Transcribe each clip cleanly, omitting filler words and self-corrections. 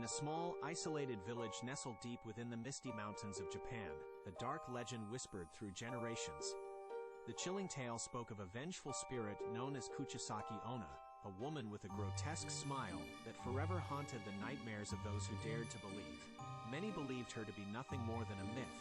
a small, isolated village nestled deep within the misty mountains of Japan, a dark legend whispered through generations. The chilling tale spoke of a vengeful spirit known as Kuchisake-onna, a woman with a grotesque smile that forever haunted the nightmares of those who dared to believe. Many believed her to be nothing more than a myth,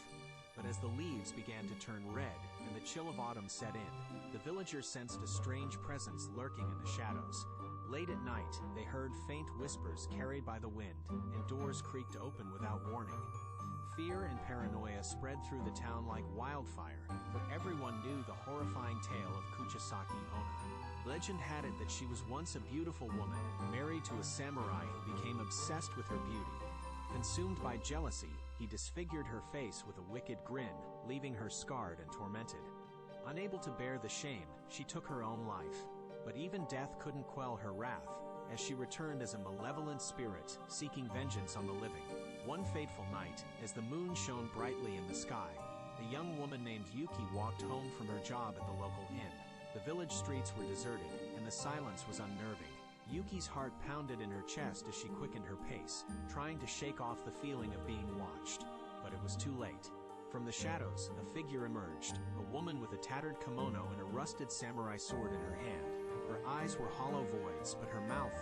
but as the leaves began to turn red and the chill of autumn set in, the villagers sensed a strange presence lurking in the shadows. Late at night, they heard faint whispers carried by the wind, and doors creaked open without warning. Fear and paranoia spread through the town like wildfire, for everyone knew the horrifying tale of Kuchisake-onna. Legend had it that she was once a beautiful woman, married to a samurai who became obsessed with her beauty. Consumed by jealousy, he disfigured her face with a wicked grin, leaving her scarred and tormented. Unable to bear the shame, she took her own life. But even death couldn't quell her wrath, as she returned as a malevolent spirit, seeking vengeance on the living. One fateful night, as the moon shone brightly in the sky, a young woman named Yuki walked home from her job at the local inn. The village streets were deserted, and the silence was unnerving. Yuki's heart pounded in her chest as she quickened her pace, trying to shake off the feeling of being watched. But it was too late. From the shadows, a figure emerged, a woman with a tattered kimono and a rusted samurai sword in her hand. Her eyes were hollow voids, but her mouth,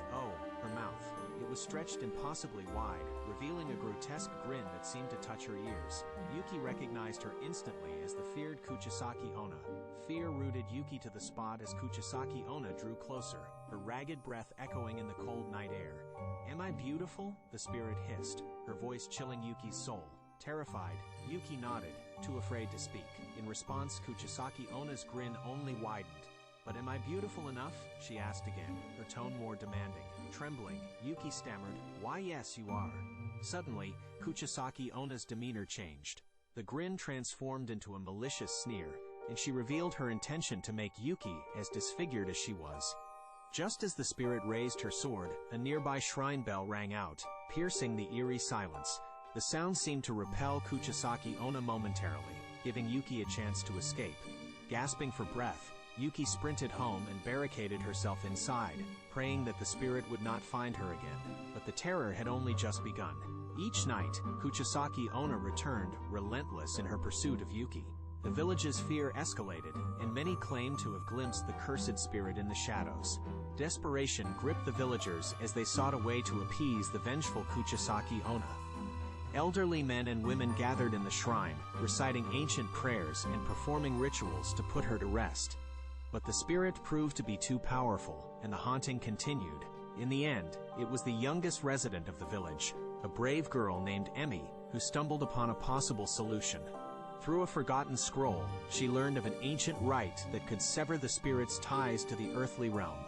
it was stretched impossibly wide, revealing a grotesque grin that seemed to touch her ears. Yuki recognized her instantly as the feared Kuchisake-onna. Fear rooted Yuki to the spot as Kuchisake-onna drew closer, her ragged breath echoing in the cold night air. "Am I beautiful?" the spirit hissed, her voice chilling Yuki's soul. Terrified, Yuki nodded, too afraid to speak. In response, Kuchisake-onna's grin only widened. "But am I beautiful enough?" she asked again, her tone more demanding. Trembling, Yuki stammered, "Why, yes, you are." Suddenly, Kuchisake-onna's demeanor changed. The grin transformed into a malicious sneer, and she revealed her intention to make Yuki as disfigured as she was. Just as the spirit raised her sword, a nearby shrine bell rang out, piercing the eerie silence. The sound seemed to repel Kuchisake-onna momentarily, giving Yuki a chance to escape. Gasping for breath, Yuki sprinted home and barricaded herself inside, praying that the spirit would not find her again. But the terror had only just begun. Each night, Kuchisake-onna returned, relentless in her pursuit of Yuki. The village's fear escalated, and many claimed to have glimpsed the cursed spirit in the shadows. Desperation gripped the villagers as they sought a way to appease the vengeful Kuchisake-onna. Elderly men and women gathered in the shrine, reciting ancient prayers and performing rituals to put her to rest. But the spirit proved to be too powerful, and the haunting continued. In the end, it was the youngest resident of the village, a brave girl named Emi, who stumbled upon a possible solution. Through a forgotten scroll, she learned of an ancient rite that could sever the spirit's ties to the earthly realm.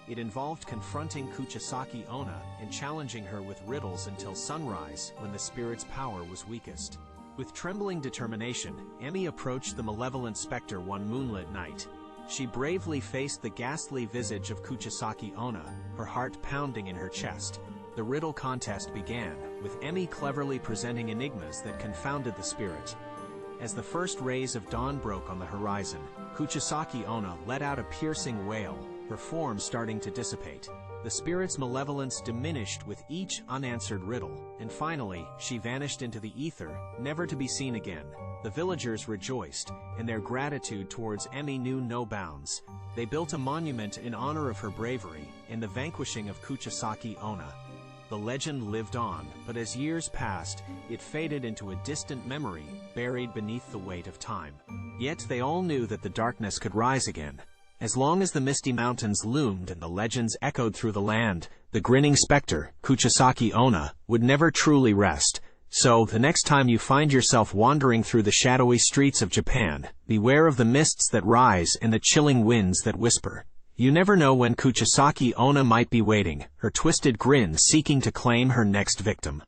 It involved confronting Kuchisake-onna and challenging her with riddles until sunrise, when the spirit's power was weakest. With trembling determination, Emi approached the malevolent specter one moonlit night. She bravely faced the ghastly visage of Kuchisake-onna, her heart pounding in her chest. The riddle contest began, with Emi cleverly presenting enigmas that confounded the spirit. As the first rays of dawn broke on the horizon, Kuchisake-onna let out a piercing wail, her form starting to dissipate. The spirit's malevolence diminished with each unanswered riddle, and finally, she vanished into the ether, never to be seen again. The villagers rejoiced, and their gratitude towards Emi knew no bounds. They built a monument in honor of her bravery and the vanquishing of Kuchisake-onna. The legend lived on, but as years passed, it faded into a distant memory, buried beneath the weight of time. Yet they all knew that the darkness could rise again. As long as the misty mountains loomed and the legends echoed through the land, the grinning specter, Kuchisake-onna, would never truly rest. So, the next time you find yourself wandering through the shadowy streets of Japan, beware of the mists that rise and the chilling winds that whisper. You never know when Kuchisake-onna might be waiting, her twisted grin seeking to claim her next victim.